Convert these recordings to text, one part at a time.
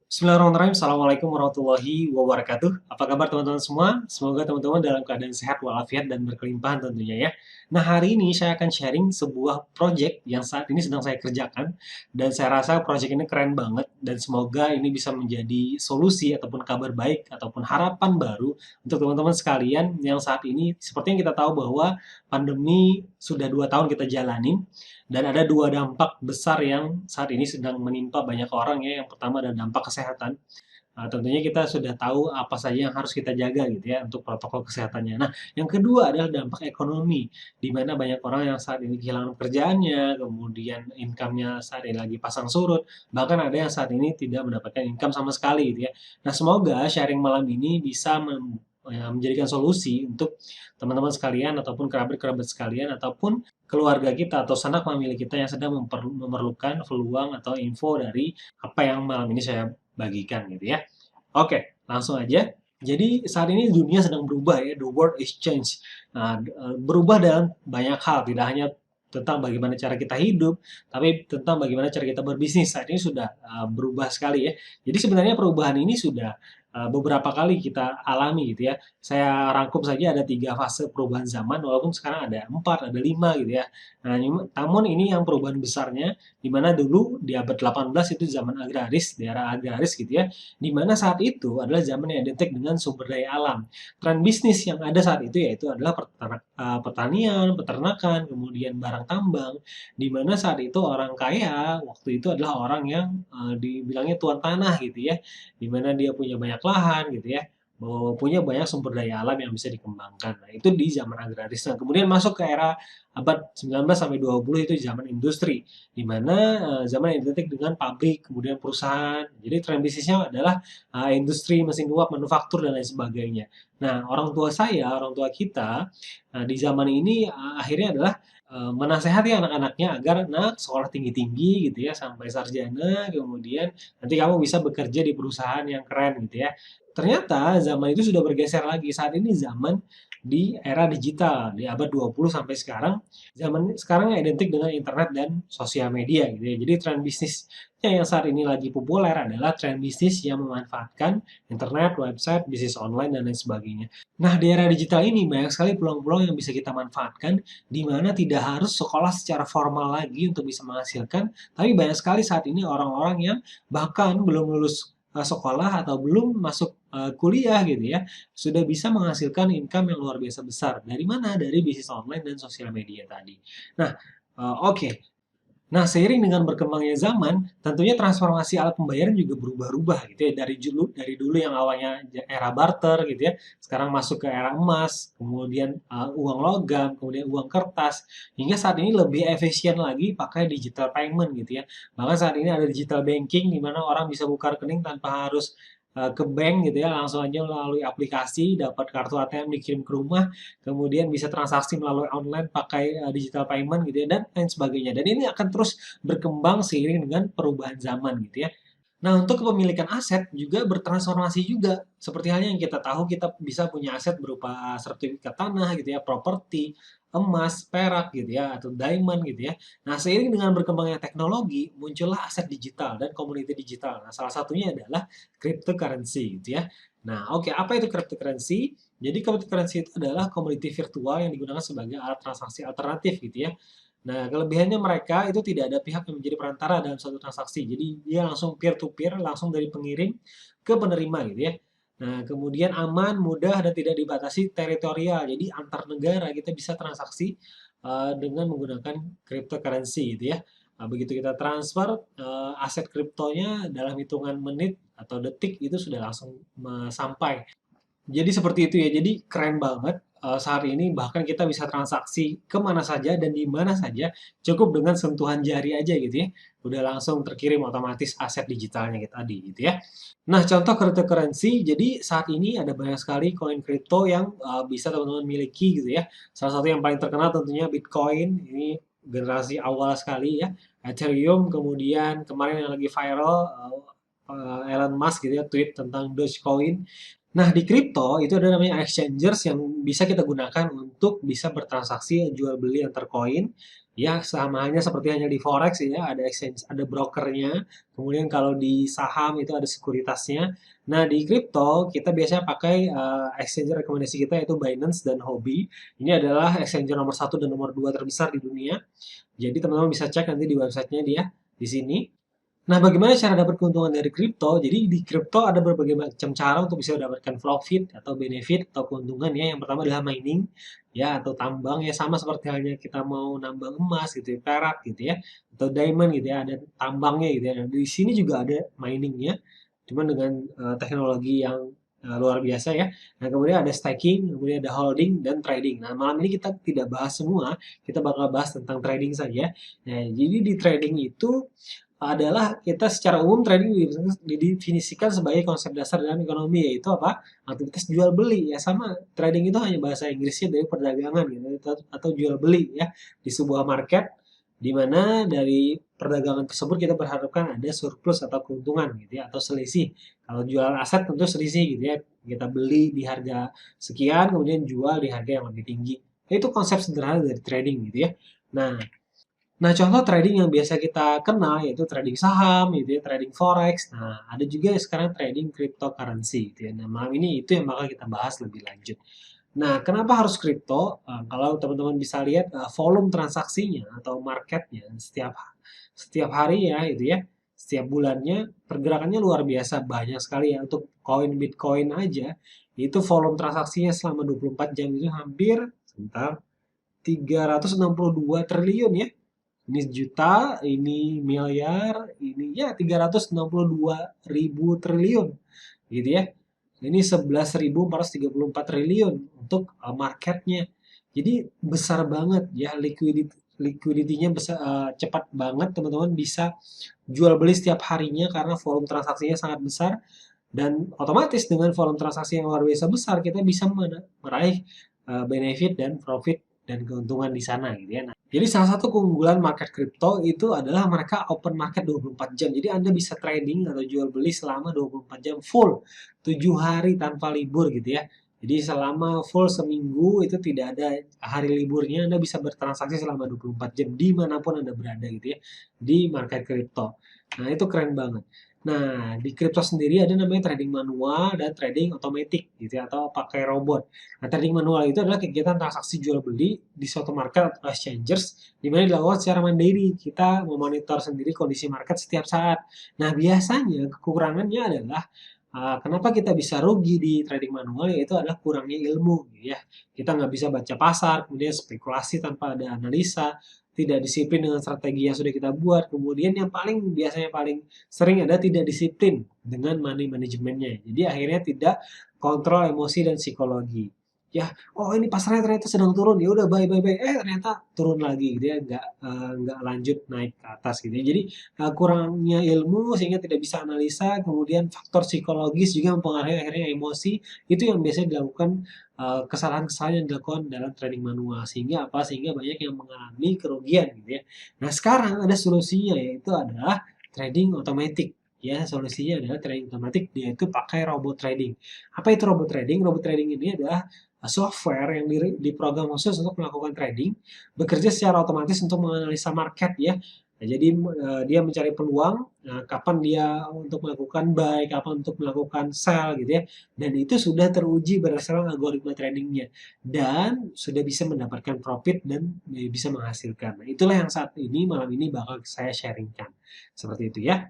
Bismillahirrahmanirrahim. Assalamualaikum warahmatullahi wabarakatuh. Apa kabar teman-teman semua? Semoga teman-teman dalam keadaan sehat walafiat dan berkelimpahan tentunya ya. Nah, hari ini saya akan sharing sebuah project yang saat ini sedang saya kerjakan dan saya rasa project ini keren banget dan semoga ini bisa menjadi solusi ataupun kabar baik ataupun harapan baru untuk teman-teman sekalian yang saat ini seperti yang kita tahu bahwa pandemi sudah 2 tahun kita jalanin dan ada dua dampak besar yang saat ini sedang menimpa banyak orang ya. Yang pertama adalah dampak kesehatan. Tentunya kita sudah tahu apa saja yang harus kita jaga gitu ya untuk protokol kesehatannya. Nah, yang kedua adalah dampak ekonomi, di mana banyak orang yang saat ini kehilangan pekerjaannya, kemudian income-nya saat ini lagi pasang surut, bahkan ada yang saat ini tidak mendapatkan income sama sekali gitu ya. Nah, semoga sharing malam ini bisa menjadikan solusi untuk teman-teman sekalian ataupun kerabat-kerabat sekalian ataupun keluarga kita atau sanak famili kita yang sedang memerlukan peluang atau info dari apa yang malam ini saya bagikan gitu ya. Oke, langsung aja. Jadi saat ini dunia sedang berubah ya, the world is change. Nah, berubah dalam banyak hal, tidak hanya tentang bagaimana cara kita hidup, tapi tentang bagaimana cara kita berbisnis. Saat ini sudah berubah sekali ya. Jadi sebenarnya perubahan ini sudah beberapa kali kita alami gitu ya. Saya rangkum saja ada 3 fase perubahan zaman, walaupun sekarang ada 4, ada 5 gitu ya. Nah, namun ini yang perubahan besarnya, di mana dulu di abad 18 itu zaman agraris, di era agraris gitu ya, di mana saat itu adalah zaman yang identik dengan sumber daya alam. Tren bisnis yang ada saat itu yaitu adalah pertanian, peternakan, kemudian barang tambang, di mana saat itu orang kaya waktu itu adalah orang yang dibilangnya tuan tanah gitu ya, di mana dia punya banyak lahan gitu ya, punya banyak sumber daya alam yang bisa dikembangkan. Nah, itu di zaman agraris. Nah, kemudian masuk ke era abad 19 sampai 20 itu zaman industri, di mana zaman yang identik dengan pabrik, kemudian perusahaan. Jadi tren bisnisnya adalah industri, mesin uap, manufaktur, dan lain sebagainya. Nah, orang tua saya, orang tua kita, di zaman ini akhirnya adalah menasehati anak-anaknya agar nak sekolah tinggi-tinggi gitu ya sampai sarjana, kemudian nanti kamu bisa bekerja di perusahaan yang keren gitu ya. Ternyata zaman itu sudah bergeser lagi. Saat ini zaman di era digital, di abad 20 sampai sekarang, zaman sekarang yang identik dengan internet dan sosial media gitu ya. Jadi tren bisnisnya yang saat ini lagi populer adalah tren bisnis yang memanfaatkan internet, website, bisnis online, dan lain sebagainya. Nah, di era digital ini banyak sekali peluang-peluang yang bisa kita manfaatkan, di mana tidak harus sekolah secara formal lagi untuk bisa menghasilkan, tapi banyak sekali saat ini orang-orang yang bahkan belum lulus sekolah atau belum masuk kuliah gitu ya, sudah bisa menghasilkan income yang luar biasa besar. Dari mana? Dari bisnis online dan sosial media tadi. Nah, oke. Nah, seiring dengan berkembangnya zaman, tentunya transformasi alat pembayaran juga berubah-ubah gitu ya. Dari dulu yang awalnya era barter gitu ya, sekarang masuk ke era emas, kemudian uang logam, kemudian uang kertas, hingga saat ini lebih efisien lagi pakai digital payment gitu ya. Bahkan saat ini ada digital banking di mana orang bisa buka rekening tanpa harus ke bank gitu ya, langsung aja melalui aplikasi dapat kartu ATM dikirim ke rumah, kemudian bisa transaksi melalui online pakai digital payment gitu ya, dan lain sebagainya. Dan ini akan terus berkembang seiring dengan perubahan zaman gitu ya. Nah, untuk kepemilikan aset juga bertransformasi juga. Seperti halnya yang kita tahu, kita bisa punya aset berupa sertifikat tanah gitu ya, properti, emas, perak gitu ya, atau diamond gitu ya. Nah, seiring dengan berkembangnya teknologi, muncullah aset digital dan komoditi digital. Nah, salah satunya adalah cryptocurrency gitu ya. Nah, oke, apa itu cryptocurrency? Jadi cryptocurrency itu adalah komoditi virtual yang digunakan sebagai alat transaksi alternatif gitu ya. Nah, kelebihannya mereka itu tidak ada pihak yang menjadi perantara dalam suatu transaksi. Jadi dia langsung peer to peer, langsung dari pengirim ke penerima gitu ya. Nah, kemudian aman, mudah, dan tidak dibatasi teritorial. Jadi antar negara kita bisa transaksi dengan menggunakan cryptocurrency gitu ya. Nah, begitu kita transfer aset kriptonya dalam hitungan menit atau detik itu sudah langsung sampai. Jadi seperti itu ya. Jadi keren banget saat ini bahkan kita bisa transaksi kemana saja dan di mana saja cukup dengan sentuhan jari aja gitu ya. Udah langsung terkirim otomatis aset digitalnya kita tadi gitu ya. Nah, contoh cryptocurrency, jadi saat ini ada banyak sekali koin kripto yang bisa teman-teman miliki gitu ya. Salah satu yang paling terkenal tentunya Bitcoin, ini generasi awal sekali ya. Ethereum, kemudian kemarin yang lagi viral Elon Musk gitu ya tweet tentang Dogecoin. Nah, di kripto itu ada namanya exchangers yang bisa kita gunakan untuk bisa bertransaksi jual beli antar koin. Ya, sama halnya seperti hanya di forex ya, ada exchange, ada brokernya. Kemudian kalau di saham itu ada sekuritasnya. Nah, di kripto kita biasanya pakai exchanger rekomendasi kita yaitu Binance dan Huobi. Ini adalah exchanger nomor satu dan nomor 2 terbesar di dunia. Jadi teman-teman bisa cek nanti di websitenya dia di sini. Nah, bagaimana cara dapat keuntungan dari kripto? Jadi di kripto ada berbagai macam cara untuk bisa mendapatkan profit atau benefit atau keuntungan ya. Yang pertama adalah mining ya atau tambang ya, sama seperti halnya kita mau nambang emas gitu ya, perak gitu ya, atau diamond gitu ya, ada tambangnya gitu ya. Nah, di sini juga ada miningnya, cuman dengan teknologi yang luar biasa ya. Nah, kemudian ada staking, kemudian ada holding dan trading. Nah, malam ini kita tidak bahas semua, kita bakal bahas tentang trading saja. Nah, jadi di trading itu adalah kita secara umum trading didefinisikan sebagai konsep dasar dalam ekonomi, yaitu apa? Aktivitas jual beli ya, sama trading itu hanya bahasa Inggrisnya dari perdagangan gitu atau jual beli ya di sebuah market, di mana dari perdagangan tersebut kita berharapkan ada surplus atau keuntungan gitu ya, atau selisih. Kalau jual aset tentu selisih gitu ya, kita beli di harga sekian kemudian jual di harga yang lebih tinggi. Itu konsep sederhana dari trading gitu ya. Nah, Nah, contoh trading yang biasa kita kenal yaitu trading saham, gitu ya, trading forex. Nah, ada juga sekarang trading cryptocurrency, gitu ya. Nah, malam ini itu yang bakal kita bahas lebih lanjut. Nah, kenapa harus kripto? Kalau teman-teman bisa lihat volume transaksinya atau marketnya setiap hari ya, itu ya, setiap bulannya pergerakannya luar biasa banyak sekali ya. Untuk koin Bitcoin aja itu volume transaksinya selama 24 jam itu hampir sebentar 362 triliun ya. Ini juta, ini miliar, ini ya 362 ribu triliun gitu ya. Ini 11.434 triliun untuk marketnya. Jadi besar banget ya, liquidity-nya besar, cepat banget, teman-teman bisa jual beli setiap harinya karena volume transaksinya sangat besar, dan otomatis dengan volume transaksi yang luar biasa besar kita bisa meraih benefit dan profit dan keuntungan di sana gitu ya. Nah, jadi salah satu keunggulan market crypto itu adalah mereka open market 24 jam. Jadi Anda bisa trading atau jual beli selama 24 jam full, 7 hari tanpa libur gitu ya. Jadi selama full seminggu itu tidak ada hari liburnya, Anda bisa bertransaksi selama 24 jam dimanapun Anda berada gitu ya, di market crypto. Nah, itu keren banget. Nah, di kripto sendiri ada namanya trading manual dan trading otomatis gitu ya, atau pakai robot. Nah, trading manual itu adalah kegiatan transaksi jual beli di suatu market atau exchangers di mana dilakukan secara mandiri. Kita memonitor sendiri kondisi market setiap saat. Nah, biasanya kekurangannya adalah kenapa kita bisa rugi di trading manual, yaitu adalah kurangnya ilmu gitu ya. Kita nggak bisa baca pasar, kemudian spekulasi tanpa ada analisa, tidak disiplin dengan strategi yang sudah kita buat. Kemudian yang biasanya paling sering ada tidak disiplin dengan money manajemennya. Jadi akhirnya tidak kontrol emosi dan psikologi. Ya, oh ini pasarnya ternyata sedang turun, ya udah buy buy buy, ternyata turun lagi gitu ya, nggak lanjut naik ke atas gitu ya. Jadi kurangnya ilmu sehingga tidak bisa analisa, kemudian faktor psikologis juga mempengaruhi akhirnya emosi, itu yang biasanya dilakukan kesalahan-kesalahan yang dilakukan dalam trading manual, sehingga apa? Sehingga banyak yang mengalami kerugian gitu ya. Nah, sekarang ada solusinya yaitu adalah trading otomatis. Ya, solusinya adalah trading otomatis, yaitu pakai robot trading. Apa itu robot trading? Robot trading ini adalah software yang diprogram khusus untuk melakukan trading, bekerja secara otomatis untuk menganalisa market ya. Nah, jadi dia mencari peluang, kapan dia untuk melakukan buy, kapan untuk melakukan sell gitu ya. Dan itu sudah teruji berdasarkan algoritma tradingnya dan sudah bisa mendapatkan profit dan bisa menghasilkan. Nah, itulah yang saat ini malam ini bakal saya sharingkan. Seperti itu ya.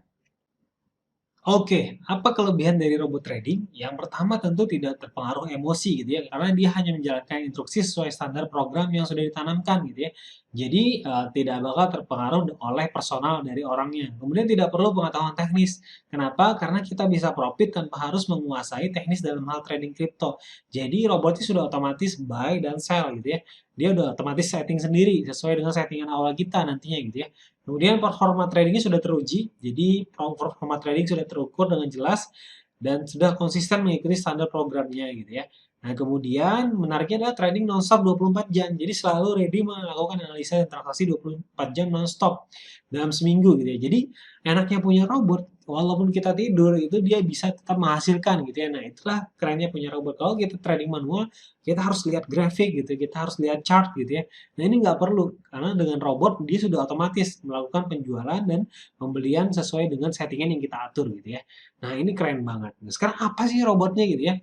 Oke, apa kelebihan dari robot trading? Yang pertama tentu tidak terpengaruh emosi gitu ya, karena dia hanya menjalankan instruksi sesuai standar program yang sudah ditanamkan gitu ya. Jadi tidak bakal terpengaruh oleh personal dari orangnya. Kemudian tidak perlu pengetahuan teknis. Kenapa? Karena kita bisa profit tanpa harus menguasai teknis dalam hal trading kripto. Jadi robotnya sudah otomatis buy dan sell gitu ya. Dia udah otomatis setting sendiri sesuai dengan settingan awal kita nantinya gitu ya. Kemudian performa tradingnya sudah teruji, jadi performa trading sudah terukur dengan jelas dan sudah konsisten mengikuti standar programnya gitu ya. Nah, kemudian menariknya adalah trading nonstop 24 jam. Jadi selalu ready melakukan analisa dan transaksi 24 jam nonstop dalam seminggu gitu ya. Jadi enaknya punya robot walaupun kita tidur itu dia bisa tetap menghasilkan gitu ya. Nah, itulah kerennya punya robot. Kalau kita trading manual, kita harus lihat grafik gitu, kita harus lihat chart gitu ya. Nah, ini nggak perlu karena dengan robot dia sudah otomatis melakukan penjualan dan pembelian sesuai dengan settingan yang kita atur gitu ya. Nah, ini keren banget. Nah, sekarang apa sih robotnya gitu ya?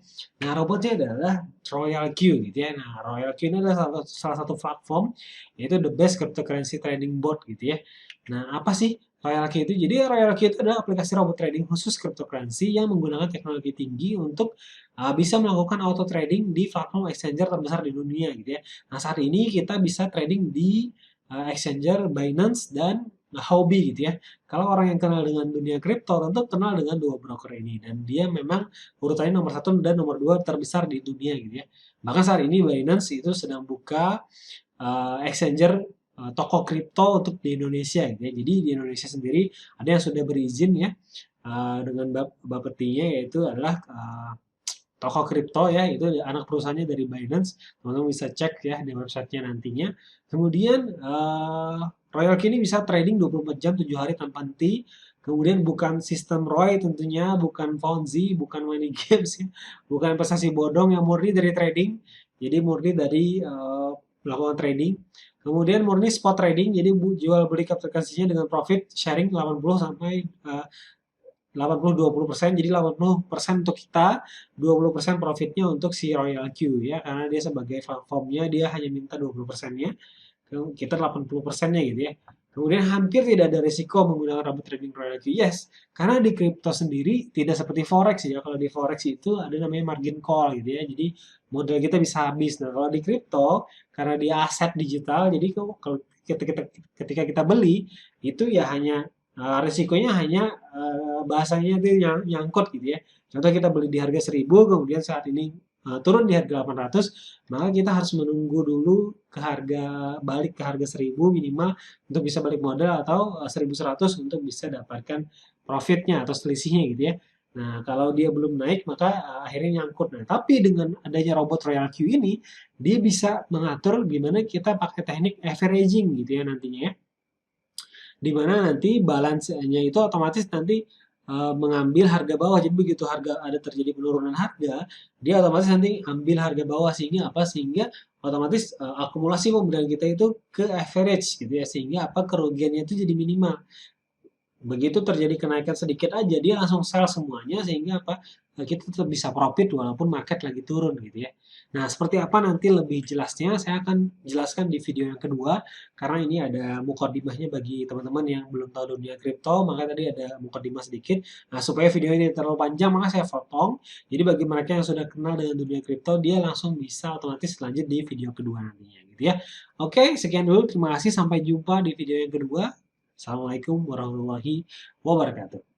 Nah, robotnya adalah Royal Q gitu ya. Nah, Royal Q ini adalah salah satu platform yaitu the best cryptocurrency trading bot gitu ya. Nah, apa sih Royal Q itu? Jadi Royal Q itu adalah aplikasi robot trading khusus cryptocurrency yang menggunakan teknologi tinggi untuk bisa melakukan auto trading di platform exchanger terbesar di dunia gitu ya. Nah, saat ini kita bisa trading di exchanger Binance dan Huobi gitu ya. Kalau orang yang kenal dengan dunia kripto tentu kenal dengan dua broker ini dan dia memang urutannya nomor satu dan nomor dua terbesar di dunia gitu ya. Bahkan saat ini Binance itu sedang buka exchanger toko kripto untuk di Indonesia gitu ya. Jadi di Indonesia sendiri ada yang sudah berizin ya dengan Bapetinya yaitu adalah toko kripto ya, itu anak perusahaannya dari Binance. Teman-teman bisa cek ya di websitenya nantinya. Kemudian Royal Key ini bisa trading 24 jam 7 hari tanpa henti. Kemudian bukan sistem ROI tentunya, bukan Ponzi, bukan money games ya, bukan investasi bodong yang murni dari trading. Jadi murni dari melakukan trading. Kemudian murni spot trading, jadi jual beli aplikasinya dengan profit sharing 80 sampai 80-20%, jadi 80% untuk kita, 20% profitnya untuk si Royal Q ya, karena dia sebagai platformnya dia hanya minta 20%-nya, kita 80%-nya gitu ya. Kemudian hampir tidak ada risiko menggunakan robot trading Royal Q. Yes, karena di kripto sendiri tidak seperti forex ya. Kalau di forex itu ada namanya margin call gitu ya. Jadi modal kita bisa habis. Nah, kalau di kripto karena dia aset digital, jadi kalau ketika kita beli itu ya hanya risikonya hanya bahasanya itu nyangkut gitu ya. Contoh kita beli di harga 1.000, kemudian saat ini turun di harga 800, maka kita harus menunggu dulu ke harga balik ke harga 1.000 minimal untuk bisa balik modal atau 1.100 untuk bisa dapatkan profitnya atau selisihnya gitu ya. Nah, kalau dia belum naik maka akhirnya nyangkut. Nah, tapi dengan adanya robot Royal Q ini, dia bisa mengatur gimana kita pakai teknik averaging gitu ya nantinya ya, di mana nanti balance-nya itu otomatis nanti mengambil harga bawah. Jadi begitu harga ada terjadi penurunan harga, dia otomatis nanti ambil harga bawah sehingga apa? Sehingga otomatis akumulasi pembelian kita itu ke average gitu ya, sehingga apa? Kerugiannya itu jadi minimal. Begitu terjadi kenaikan sedikit aja, dia langsung sell semuanya sehingga apa? Kita tetap bisa profit walaupun market lagi turun gitu ya. Nah, seperti apa nanti lebih jelasnya saya akan jelaskan di video yang kedua karena ini ada mukadimahnya bagi teman-teman yang belum tahu dunia kripto, maka tadi ada mukadimah sedikit. Nah, supaya video ini terlalu panjang maka saya potong. Jadi bagi mereka yang sudah kenal dengan dunia kripto, dia langsung bisa otomatis lanjut di video kedua nantinya gitu ya. Oke, sekian dulu. Terima kasih. Sampai jumpa di video yang kedua. Assalamualaikum warahmatullahi wabarakatuh.